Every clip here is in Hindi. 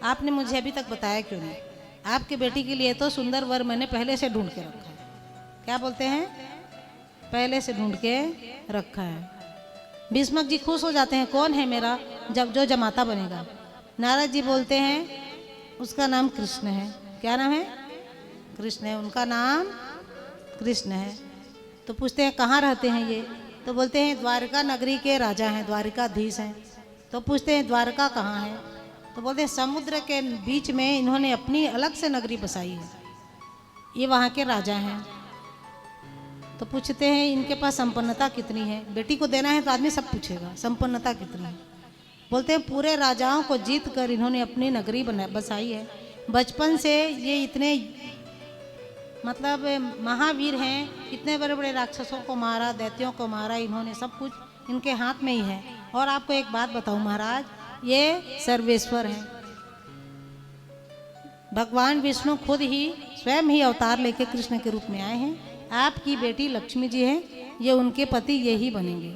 आपने मुझे अभी तक बताया क्यों नहीं? आपकी बेटी के लिए तो सुंदर वर मैंने पहले से ढूंढ के रखा है। क्या बोलते हैं? पहले से ढूंढ के रखा है। भीष्मक जी खुश हो जाते हैं, कौन है मेरा जब जो जमाता बनेगा? नारद जी बोलते हैं उसका नाम कृष्ण है। क्या नाम है? कृष्ण है, उनका नाम कृष्ण है। तो पूछते हैं कहाँ रहते हैं ये? तो बोलते हैं द्वारका नगरी के राजा हैं, द्वारिकाधीश हैं। तो पूछते हैं द्वारका कहाँ है? तो बोलते हैं समुद्र के बीच में इन्होंने अपनी अलग से नगरी बसाई है, ये वहाँ के राजा हैं। तो पूछते हैं इनके पास संपन्नता कितनी है? बेटी को देना है तो आदमी सब पूछेगा, संपन्नता कितनी है? बोलते हैं पूरे राजाओं को जीत कर इन्होंने अपनी नगरी बसाई है। बचपन से ये इतने मतलब महावीर हैं, इतने बड़े बड़े राक्षसों को मारा, दैत्यों को मारा, इन्होंने सब कुछ इनके हाथ में ही है। और आपको एक बात बताऊं महाराज, ये सर्वेश्वर हैं। भगवान विष्णु खुद ही स्वयं ही अवतार लेके कृष्ण के रूप में आए हैं। आपकी बेटी लक्ष्मी जी हैं, ये उनके पति यही बनेंगे।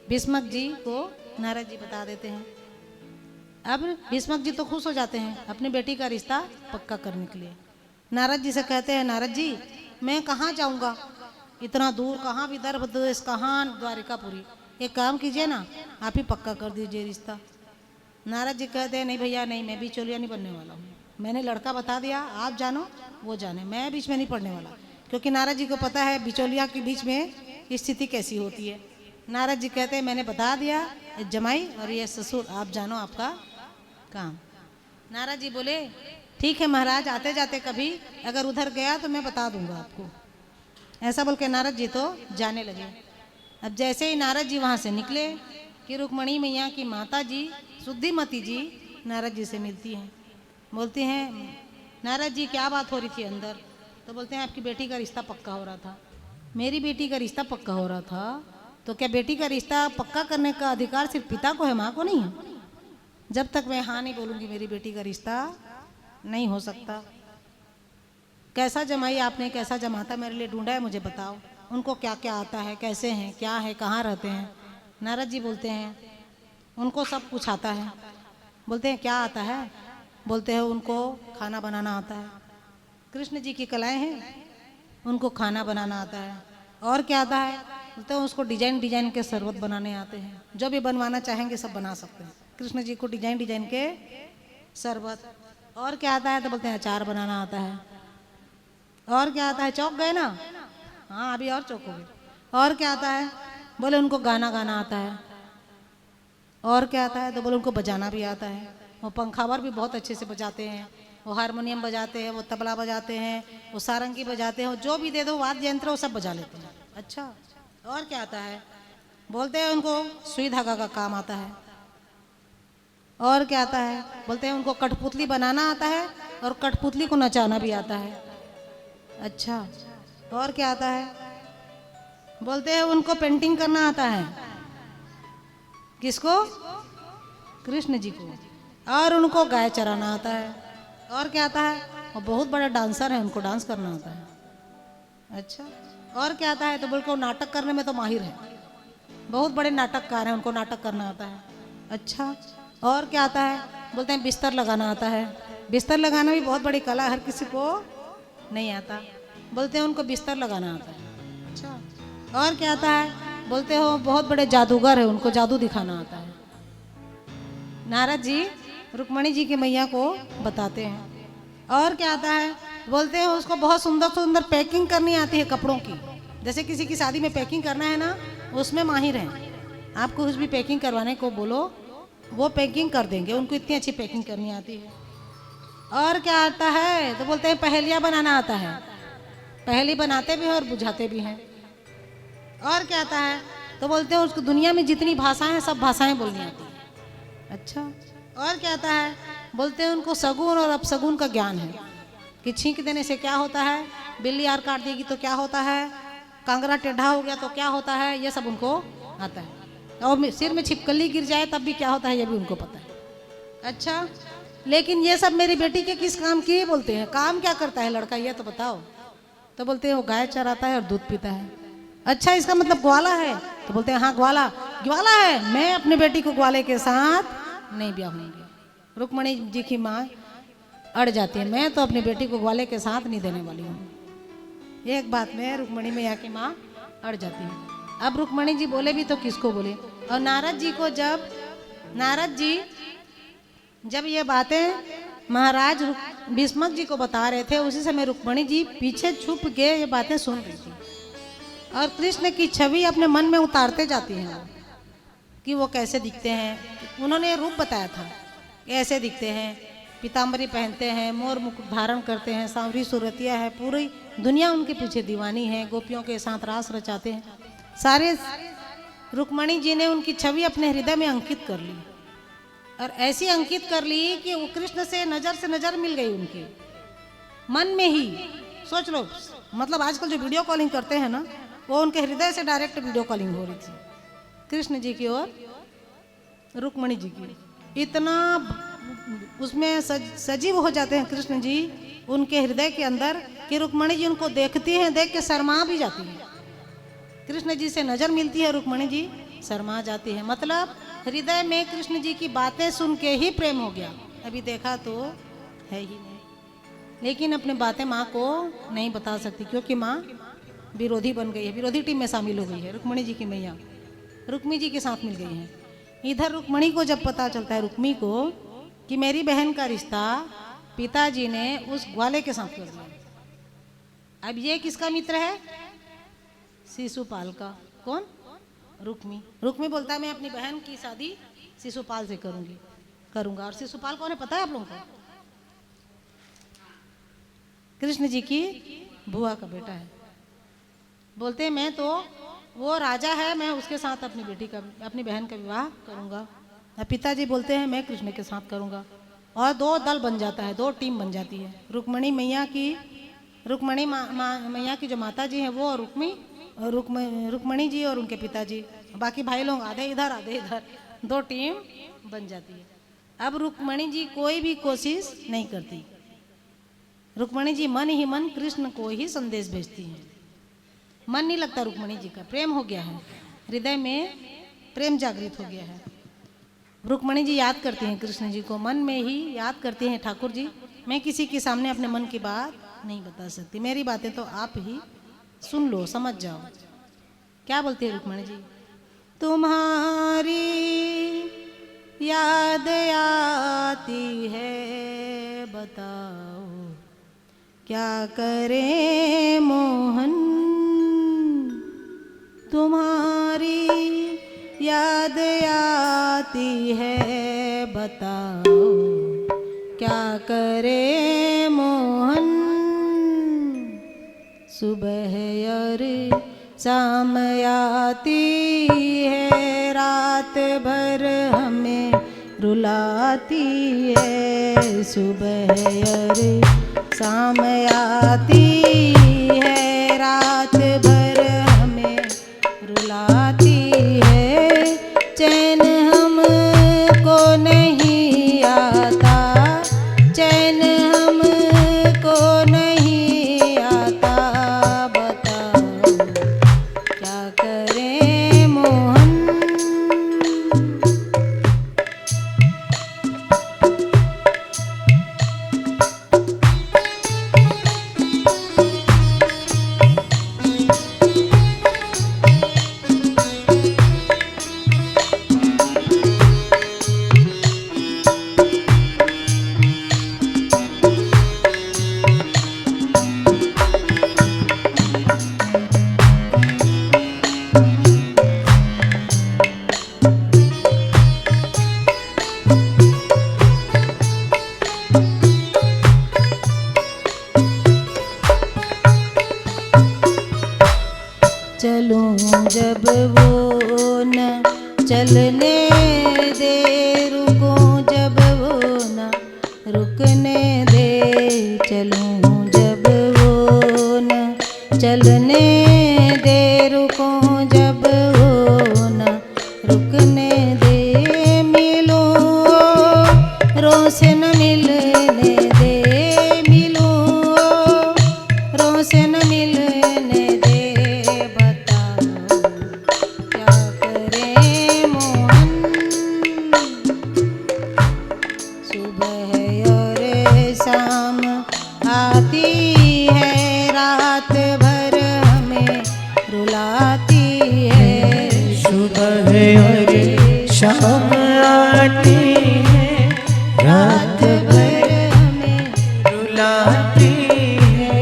भीष्मक जी को नारद जी बता देते हैं। अब भीष्मक जी तो खुश हो जाते हैं अपनी बेटी का रिश्ता पक्का करने के लिए। नारद जी से कहते हैं नारद जी मैं कहाँ जाऊँगा, इतना दूर, कहाँ विदर्भ देश, कहाँ द्वारिकापुरी, एक काम कीजिए ना, आप ही पक्का कर दीजिए रिश्ता। नारद जी कहते हैं नहीं भैया नहीं, मैं बिचौलिया नहीं बनने वाला हूँ। मैंने लड़का बता दिया, आप जानो वो जाने, मैं बीच में नहीं पड़ने वाला। क्योंकि नारद जी को पता है बिचौलिया के बीच में स्थिति कैसी होती है। नारद जी कहते हैं मैंने बता दिया, जमाई और ये ससुर आप जानो आपका काम। नारद जी बोले ठीक है महाराज, आते जाते कभी अगर उधर गया तो मैं बता दूंगा आपको। ऐसा बोल के नारद जी तो जाने लगे। अब जैसे ही नारद जी वहाँ से निकले कि रुक्मणी मैया की माता जी शुद्धिमती जी नारद जी से मिलती हैं। बोलती हैं नारद जी क्या बात हो रही थी अंदर? तो बोलते हैं आपकी बेटी का रिश्ता पक्का हो रहा था। मेरी बेटी का रिश्ता पक्का हो रहा था? तो क्या बेटी का रिश्ता पक्का करने का अधिकार सिर्फ पिता को है, माँ को नहीं है? जब तक मैं हाँ नहीं बोलूँगी मेरी बेटी का रिश्ता नहीं हो सकता। कैसा जमाई आपने, कैसा जमाता मेरे लिए ढूंढा है मुझे बताओ। उनको क्या क्या आता है, कैसे हैं, क्या है, कहाँ रहते हैं? नारद जी बोलते हैं उनको सब कुछ आता है। बोलते हैं क्या आता है? बोलते हैं उनको खाना बनाना आता है। कृष्ण जी की कलाएं हैं, उनको खाना बनाना आता है। और क्या आता है? बोलते हैं उसको डिजाइन डिजाइन के शरबत बनाने आते हैं, जो भी बनवाना चाहेंगे सब बना सकते हैं। कृष्ण जी को डिजाइन डिजाइन के शरबत। और क्या आता है? तो बोलते हैं अचार बनाना आता है। और क्या आता है? चौक गए ना? हाँ अभी और चौकोगे। और क्या आता है? बोले उनको गाना गाना आता है। और क्या आता है? तो बोले उनको बजाना भी आता है। वो पंखावर भी बहुत अच्छे से बजाते हैं, वो हारमोनियम बजाते हैं, वो तबला बजाते हैं, वो सारंगी बजाते हैं, जो भी दे दो वाद्य यंत्र वो सब बजा लेते हैं। अच्छा और क्या आता है? बोलते हैं उनको सुई धागा का काम आता है। और क्या आता है? बोलते हैं उनको कठपुतली बनाना आता है और कठपुतली को नचाना भी आता है। अच्छा और क्या आता है? बोलते हैं उनको पेंटिंग करना आता है। किसको? कृष्ण जी को। और उनको गाय चराना आता है। और क्या आता है? वो बहुत बड़े डांसर हैं, उनको डांस करना आता है। अच्छा और क्या आता है? तो बोल को नाटक करने में तो माहिर है, बहुत बड़े नाटककार हैं, उनको नाटक करना आता है। अच्छा और क्या आता है? बोलते हैं बिस्तर लगाना आता है। बिस्तर लगाना भी बहुत बड़ी कला है, हर किसी को नहीं आता। बोलते हैं उनको बिस्तर लगाना आता है। अच्छा और क्या आता है? बोलते हो बहुत बड़े जादूगर है, उनको जादू दिखाना आता है। नारद जी रुक्मणी जी की मैया को बताते हैं। और क्या आता है? बोलते हैं उसको बहुत सुंदर सुंदर पैकिंग करनी आती है कपड़ों की। जैसे किसी की शादी में पैकिंग करना है ना, उसमें माहिर हैं। आपको कुछ भी पैकिंग करवाने को बोलो वो पैकिंग कर देंगे, उनको इतनी अच्छी पैकिंग करनी आती है। और क्या आता है? तो बोलते हैं पहेलियाँ बनाना आता है, पहेली बनाते भी हैं और बुझाते भी हैं। और क्या आता है? तो बोलते हैं उसको दुनिया में जितनी भाषाएं हैं सब भाषाएं बोलनी आती है। अच्छा और क्या आता है? बोलते हैं उनको सगुन और अपसगुन का ज्ञान है, कि छींक देने से क्या होता है, बिल्ली यार काट देगी तो क्या होता है, कांगरा टेढ़ा हो गया तो क्या होता है, ये सब उनको आता है। और सिर में छिपकली गिर जाए तब भी क्या होता है ये भी उनको पता है। अच्छा लेकिन ये सब मेरी बेटी के किस काम की? बोलते हैं काम क्या करता है लड़का ये तो बताओ। तो बोलते हैं वो गाय चराता है और दूध पीता है। अच्छा इसका मतलब ग्वाला है? तो बोलते हैं हाँ ग्वाला। ग्वाला है, मैं अपनी बेटी को ग्वाले के साथ नहीं ब्याहूंगी। रुक्मणी जी की माँ अड़ जाती है। मैं तो अपनी बेटी को ग्वाले के साथ नहीं देने वाली हूँ। एक बात में रुक्मणी मैया की माँ अड़ जाती है। अब रुक्मणी जी बोले भी तो किसको बोले। और नारद जी को नारद जी जब ये बातें महाराज भीष्मक जी को बता रहे थे, उसी समय रुक्मणी जी पीछे छुप के ये बातें सुन रही थी और कृष्ण की छवि अपने मन में उतारते जाती हैं कि वो कैसे दिखते हैं। उन्होंने रूप बताया था कैसे दिखते हैं, पीताम्बरी पहनते हैं, मोर मुकुट धारण करते हैं, सांवरी सूरतिया है, पूरी दुनिया उनके पीछे दीवानी है, गोपियों के साथ रास रचाते हैं। सारे रुक्मणी जी ने उनकी छवि अपने हृदय में अंकित कर ली और ऐसी अंकित कर ली कि वो कृष्ण से नज़र मिल गई उनके मन में ही। सोच लो, मतलब आजकल जो वीडियो कॉलिंग करते हैं ना, वो उनके हृदय से डायरेक्ट वीडियो कॉलिंग हो रही थी कृष्ण जी की और रुक्मणी जी की। इतना उसमें सजीव हो जाते हैं कृष्ण जी उनके हृदय के अंदर कि रुक्मणी जी उनको देखती हैं, देख के शर्मा भी जाती है। कृष्ण जी से नज़र मिलती है, रुक्मणी जी शर्मा जाती है। मतलब हृदय में कृष्ण जी की बातें सुन के ही प्रेम हो गया। अभी देखा तो है ही नहीं, लेकिन अपने बातें माँ को नहीं बता सकती क्योंकि माँ विरोधी बन गई है, विरोधी टीम में शामिल हो गई है। रुक्मणी जी की मैया रुक्मी जी के साथ मिल गई हैं। इधर रुक्मणी को जब पता चलता है, रुक्मी को, कि मेरी बहन का रिश्ता पिताजी ने उस ग्वाले के साथ कर दिया। अब ये किसका मित्र है? शिशुपाल का। कौन? रुक्मी। रुक्मी बोलता है मैं अपनी बहन की शादी शिशुपाल से करूंगा। और शिशुपाल कौन है पता है आप लोगों को? कृष्ण जी की बुआ का बेटा है। बोलते हैं मैं तो, वो राजा है, मैं उसके साथ अपनी बहन का विवाह करूंगा। पिताजी बोलते हैं मैं कृष्ण के साथ करूंगा। और दो दल बन जाता है, दो टीम बन जाती है। रुक्मणी मैया की जो माता जी हैं वो और रुक्मणी जी और उनके पिताजी, बाकी भाई लोग आधे इधर आधे इधर, दो टीम बन जाती है। अब रुक्मणी जी कोई भी कोशिश नहीं करती। रुक्मणी जी मन ही मन कृष्ण को ही संदेश भेजती हैं। मन नहीं लगता रुक्मणी जी का, प्रेम हो गया है, हृदय में प्रेम जागृत हो गया है। रुक्मणी जी याद करती हैं कृष्ण जी को, मन में ही याद करती हैं, ठाकुर जी मैं किसी के सामने अपने मन की बात नहीं बता सकती, मेरी बातें तो आप ही सुन लो, समझ जाओ। क्या बोलती है रुक्मणी जी? तुम्हारी याद आती है, बताओ क्या करे मोहन। तुम्हारी याद आती है, बताओ क्या करे मोहन। सुबह और शाम आती है, रात भर हमें रुलाती है। सुबह और शाम आती है, रात भर हमें रुलाती है। चैन हमको नहीं आता, चैन हमको नहीं आता, बताओ क्या करें मोहन। चलूं जब वो न चलने दे, रुकूं जब वो न रुकने दे। चलूं जब वो न चलने दे, रुकूं जब वो न रुकने दे। मिलूं रोज न मिलने दे, मिलूं रोज न मिलने दे। सुबह और शाम आती है, रात भर हमें रुलाती है। सुबह और शाम आती है, रात भर हमें रुलाती है।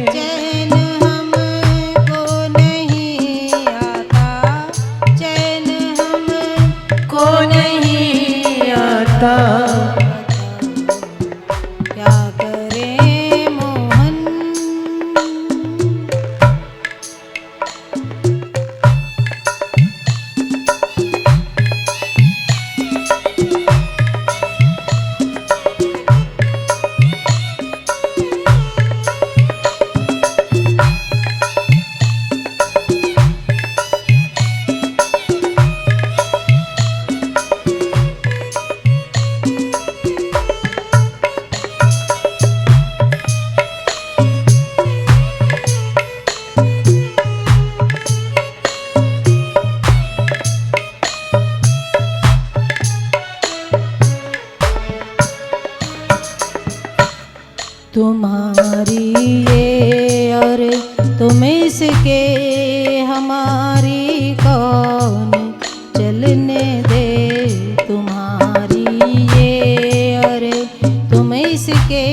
चैन हमको नहीं आता, चैन हमको नहीं आता, क्या करें मोहन। तुम्हारी ये और तुम इसके, हमारी कौन चलने दे। तुम्हारी ये और तुम इसके,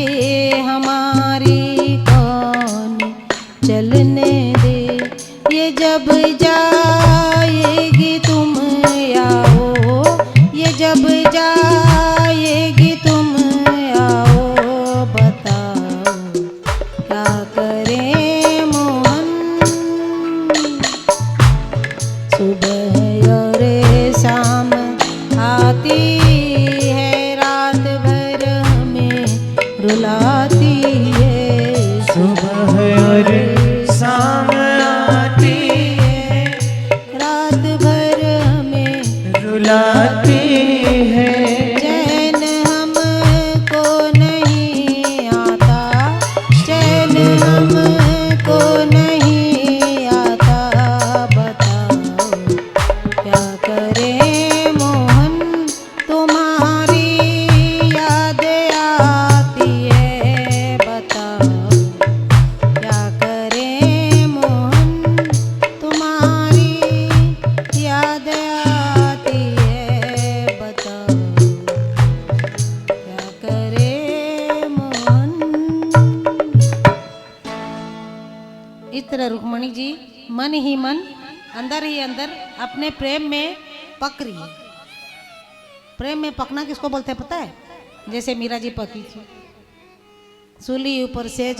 हमारी कौन चलने दे। ये जब जाएगी तुम आओ, ये जब जाएगी तुम आओ, बताओ क्या करें मोहन। सुबह और शाम आती है, रात भर हमें रुलाती है। सुबह और शाम आती है, रात भर हमें रुलाती है। चैन हमको नहीं आता, चैन हमको नहीं आता, बताओ क्या करें मोहन। तुम्हारी याद आती है, बताओ क्या करें मोहन। तुम्हारी याद आती है, बताओ क्या करे मोहन। इस तरह रुक्मणी जी मन ही मन, अंदर ही अंदर अपने प्रेम में पक रही है। प्रेम में पकना किसको बोलते हैं पता है? जैसे मीरा जी पकी थी, सूली ऊपर से